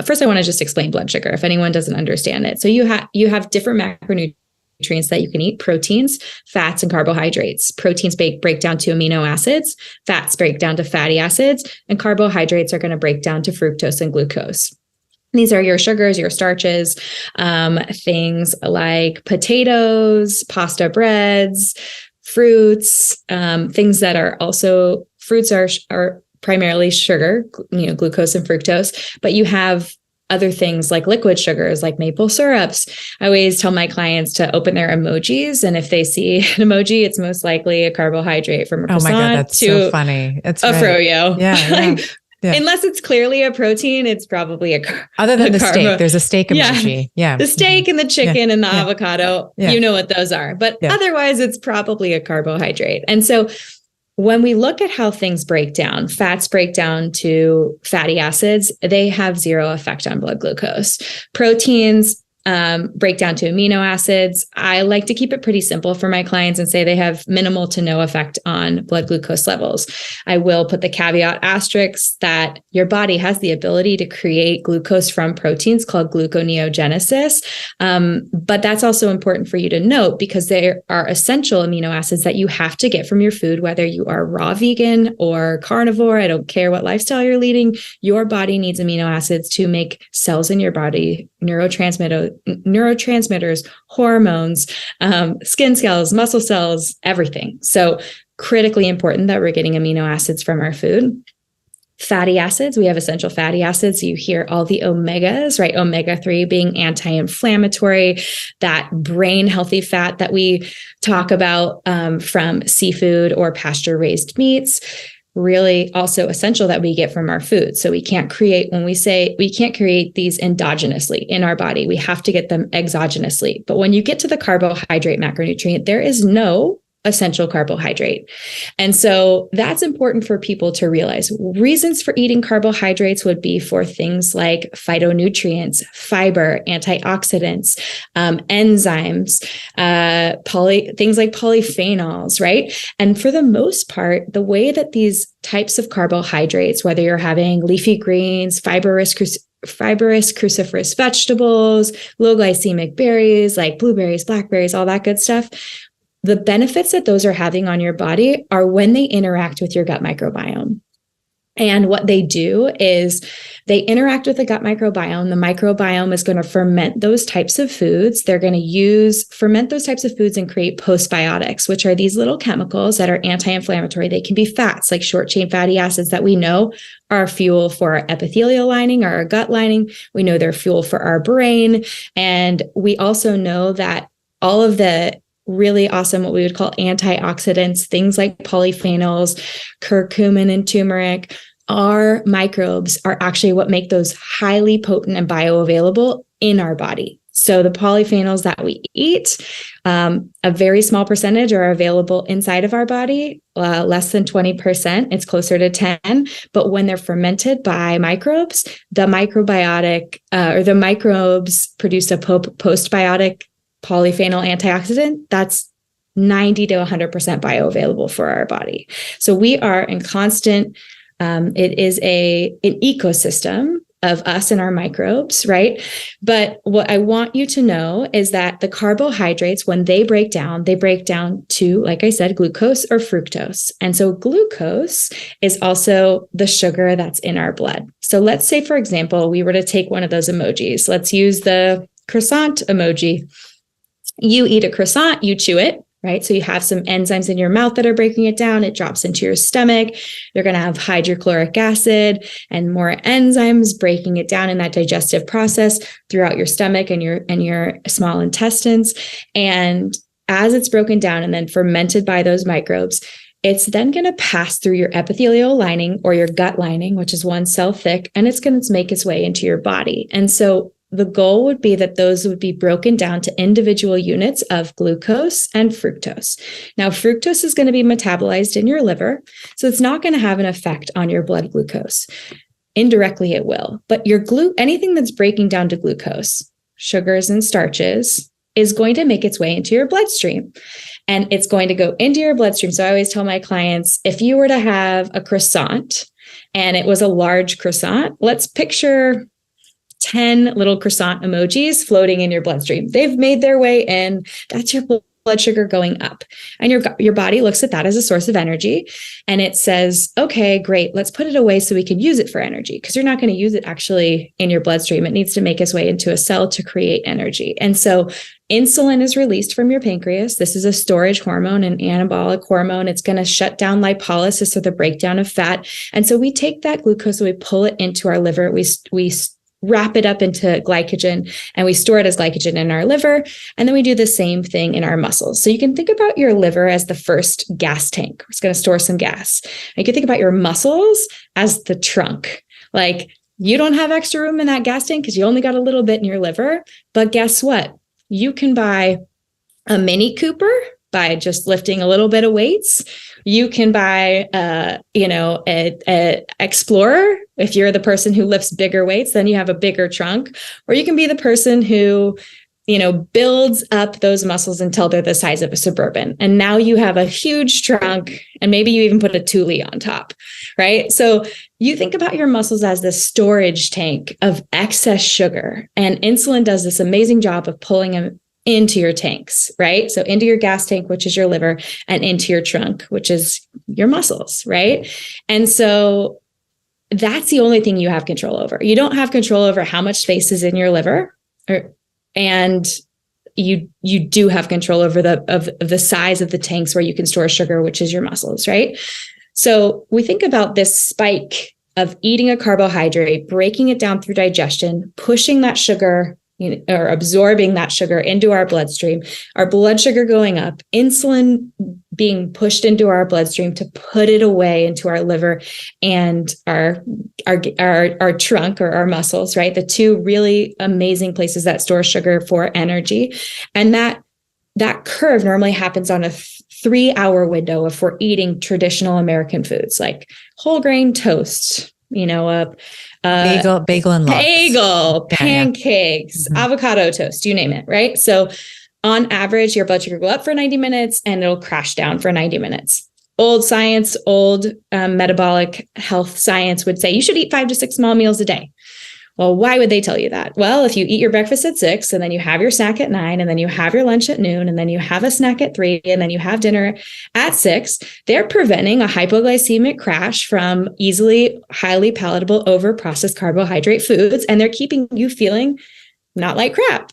first I want to just explain blood sugar if anyone doesn't understand it. So you have different macronutrients that you can eat: proteins, fats, and carbohydrates. Proteins break down to amino acids, fats break down to fatty acids, and carbohydrates are going to break down to fructose and glucose. These are your sugars, your starches, things like potatoes, pasta breads, fruits, things that are also, fruits are primarily sugar, glucose and fructose, but you have other things like liquid sugars, like maple syrups. I always tell my clients to open their emojis, and if they see an emoji, it's most likely a carbohydrate, from a croissant, oh my God, that's to so funny. It's a froyo. Yeah. Yeah. Unless it's clearly a protein, it's probably other than the steak. There's a steak emoji. Yeah. The steak and the chicken and the avocado, you know what those are. But otherwise, it's probably a carbohydrate. And so when we look at how things break down, fats break down to fatty acids, they have zero effect on blood glucose. Proteins break down to amino acids. I like to keep it pretty simple for my clients and say they have minimal to no effect on blood glucose levels. I will put the caveat asterisk that your body has the ability to create glucose from proteins called gluconeogenesis. But that's also important for you to note, because there are essential amino acids that you have to get from your food, whether you are raw vegan or carnivore. I don't care what lifestyle you're leading. Your body needs amino acids to make cells in your body, neurotransmitters, hormones, skin cells, muscle cells, everything. So critically important that we're getting amino acids from our food. Fatty acids, we have essential fatty acids. You hear all the omegas, right? Omega-3 being anti-inflammatory, that brain healthy fat that we talk about from seafood or pasture-raised meats. Really also essential that we get from our food. So we can't create, when we say we can't create these endogenously in our body, we have to get them exogenously. But when you get to the carbohydrate macronutrient, there is no essential carbohydrate. And so that's important for people to realize. Reasons for eating carbohydrates would be for things like phytonutrients, fiber, antioxidants, enzymes, things like polyphenols, right? And for the most part, the way that these types of carbohydrates, whether you're having leafy greens, fibrous cruciferous vegetables, low glycemic berries like blueberries, blackberries, all that good stuff, the benefits that those are having on your body are when they interact with your gut microbiome. And what they do is they interact with the gut microbiome. The microbiome is going to ferment those types of foods. They're going to ferment those types of foods and create postbiotics, which are these little chemicals that are anti-inflammatory. They can be fats, like short chain fatty acids that we know are fuel for our epithelial lining or our gut lining. We know they're fuel for our brain. And we also know that all of the really awesome, what we would call antioxidants, things like polyphenols, curcumin and turmeric, our microbes are actually what make those highly potent and bioavailable in our body. So the polyphenols that we eat, a very small percentage are available inside of our body, less than 20%. It's closer to 10. But when they're fermented by microbes, the microbes produce a postbiotic polyphenol antioxidant that's 90 to 100% bioavailable for our body. So we are in constant, it is an ecosystem of us and our microbes, right? But what I want you to know is that the carbohydrates, when they break down to, like I said, glucose or fructose. And so glucose is also the sugar that's in our blood. So let's say, for example, we were to take one of those emojis. Let's use the croissant emoji. You eat a croissant, you chew it, right? So you have some enzymes in your mouth that are breaking it down. It drops into your stomach. You're going to have hydrochloric acid and more enzymes breaking it down in that digestive process throughout your stomach and your small intestines. And as it's broken down and then fermented by those microbes, it's then going to pass through your epithelial lining or your gut lining, which is 1 cell thick, and it's going to make its way into your body. And so the goal would be that those would be broken down to individual units of glucose and fructose. Now, fructose is going to be metabolized in your liver, so it's not going to have an effect on your blood glucose. Indirectly, it will. But anything that's breaking down to glucose, sugars and starches, is going to make its way into your bloodstream. And it's going to go into your bloodstream. So I always tell my clients, if you were to have a croissant and it was a large croissant, let's picture 10 little croissant emojis floating in your bloodstream. They've made their way in. That's your blood sugar going up. And your body looks at that as a source of energy. And it says, okay, great, let's put it away so we can use it for energy. Because you're not going to use it actually in your bloodstream. It needs to make its way into a cell to create energy. And so insulin is released from your pancreas. This is a storage hormone, an anabolic hormone. It's going to shut down lipolysis, or the breakdown of fat. And so we take that glucose and we pull it into our liver. We wrap it up into glycogen and we store it as glycogen in our liver. And then we do the same thing in our muscles. So you can think about your liver as the first gas tank. It's going to store some gas. You can think about your muscles as the trunk. Like, you don't have extra room in that gas tank because you only got a little bit in your liver. But guess what? You can buy a Mini Cooper by just lifting a little bit of weights. You can buy, a Explorer. If you're the person who lifts bigger weights, then you have a bigger trunk. Or you can be the person who, builds up those muscles until they're the size of a Suburban. And now you have a huge trunk, and maybe you even put a Thule on top, right? So you think about your muscles as the storage tank of excess sugar. And insulin does this amazing job of pulling them into your tanks, right? So into your gas tank, which is your liver, and into your trunk, which is your muscles, right? And so that's the only thing you have control over. You don't have control over how much space is in your liver, and you do have control over the size of the tanks where you can store sugar, which is your muscles, right? So we think about this spike of eating a carbohydrate, breaking it down through digestion, pushing that sugar or absorbing that sugar into our bloodstream, our blood sugar going up, insulin being pushed into our bloodstream to put it away into our liver and our trunk or our muscles, right? The two really amazing places that store sugar for energy. And that curve normally happens on a 3-hour window if we're eating traditional American foods like whole grain toast, bagel and lox. Pancakes, avocado toast, you name it, right? So on average, your blood sugar will go up for 90 minutes and it'll crash down for 90 minutes. Old science, metabolic health science would say you should eat 5 to 6 small meals a day. Well, why would they tell you that? Well, if you eat your breakfast at 6 and then you have your snack at 9 and then you have your lunch at noon and then you have a snack at 3 and then you have dinner at 6, they're preventing a hypoglycemic crash from easily, highly palatable, over-processed carbohydrate foods. And they're keeping you feeling not like crap.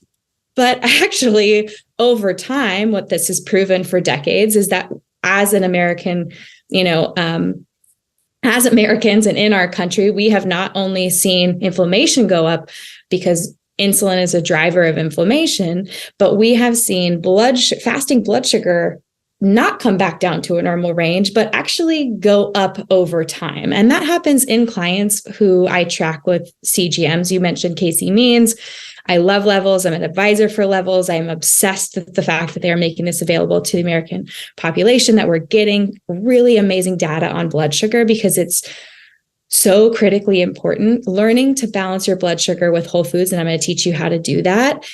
But actually, over time, what this has proven for decades is that as an American, as Americans and in our country, we have not only seen inflammation go up because insulin is a driver of inflammation, but we have seen fasting blood sugar not come back down to a normal range, but actually go up over time. And that happens in clients who I track with CGMs. You mentioned Casey Means. I love Levels. I'm an advisor for Levels. I'm obsessed with the fact that they are making this available to the American population, that we're getting really amazing data on blood sugar because it's so critically important. Learning to balance your blood sugar with whole foods, and I'm going to teach you how to do that,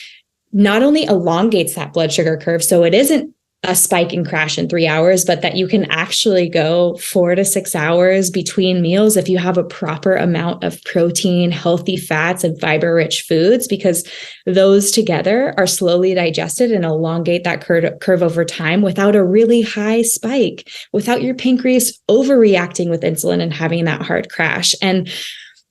not only elongates that blood sugar curve, so it isn't a spike and crash in 3 hours, but that you can actually go 4 to 6 hours between meals if you have a proper amount of protein, healthy fats, and fiber-rich foods, because those together are slowly digested and elongate that curve over time without a really high spike, without your pancreas overreacting with insulin and having that hard crash. And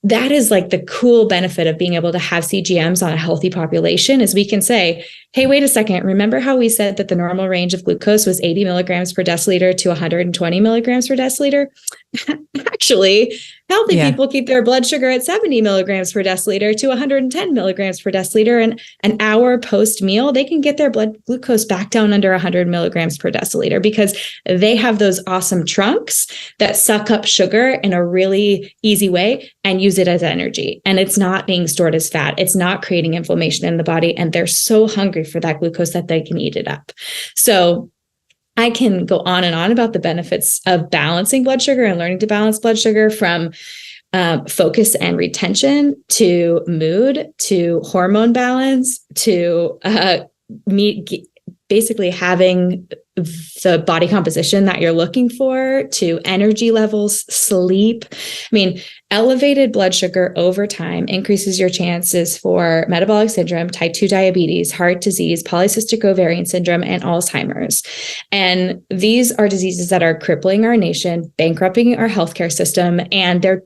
that is like the cool benefit of being able to have CGMs on a healthy population, is we can say, hey, wait a second. Remember how we said that the normal range of glucose was 80 milligrams per deciliter to 120 milligrams per deciliter? Actually, healthy people keep their blood sugar at 70 milligrams per deciliter to 110 milligrams per deciliter. And an hour post meal, they can get their blood glucose back down under 100 milligrams per deciliter because they have those awesome trunks that suck up sugar in a really easy way and use it as energy. And it's not being stored as fat. It's not creating inflammation in the body. And they're so hungry for that glucose that they can eat it up. So I can go on and on about the benefits of balancing blood sugar and learning to balance blood sugar, from focus and retention to mood to hormone balance to basically having the body composition that you're looking for, to energy levels, sleep. I mean, elevated blood sugar over time increases your chances for metabolic syndrome, type 2 diabetes, heart disease, polycystic ovarian syndrome, and Alzheimer's. And these are diseases that are crippling our nation, bankrupting our healthcare system, and they're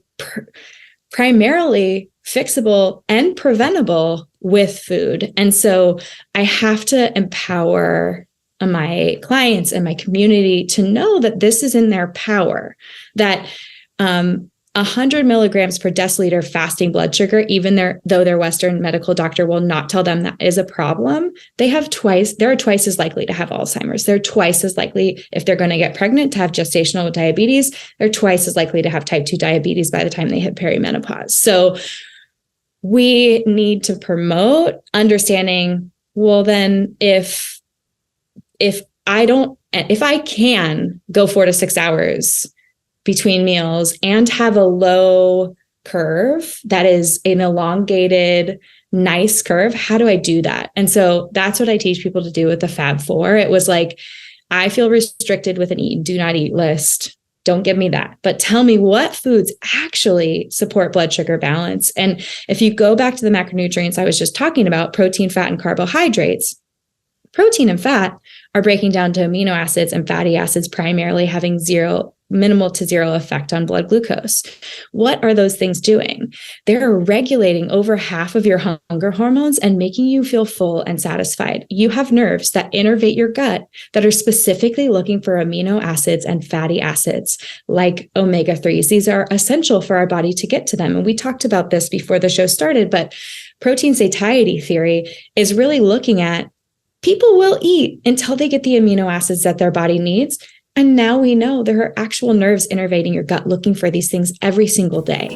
primarily fixable and preventable with food. And so I have to empower my clients and my community to know that this is in their power, that 100 milligrams per deciliter fasting blood sugar, even though their Western medical doctor will not tell them that is a problem, they're twice as likely to have Alzheimer's. They're twice as likely, if they're going to get pregnant, to have gestational diabetes. They're twice as likely to have type 2 diabetes by the time they hit perimenopause. So we need to promote understanding, well, then if I can go 4 to 6 hours between meals and have a low curve that is an elongated, nice curve, how do I do that? And so that's what I teach people to do with the Fab Four. It was like, I feel restricted with an eat and do not eat list. Don't give me that, but tell me what foods actually support blood sugar balance. And if you go back to the macronutrients I was just talking about, protein, fat, and carbohydrates, protein and fat are breaking down to amino acids and fatty acids, primarily having minimal to zero effect on blood glucose. What are those things doing? They're regulating over half of your hunger hormones and making you feel full and satisfied. You have nerves that innervate your gut that are specifically looking for amino acids and fatty acids like omega-3s. These are essential for our body to get to them. And we talked about this before the show started, but protein satiety theory is really looking at people will eat until they get the amino acids that their body needs. And now we know there are actual nerves innervating your gut looking for these things every single day.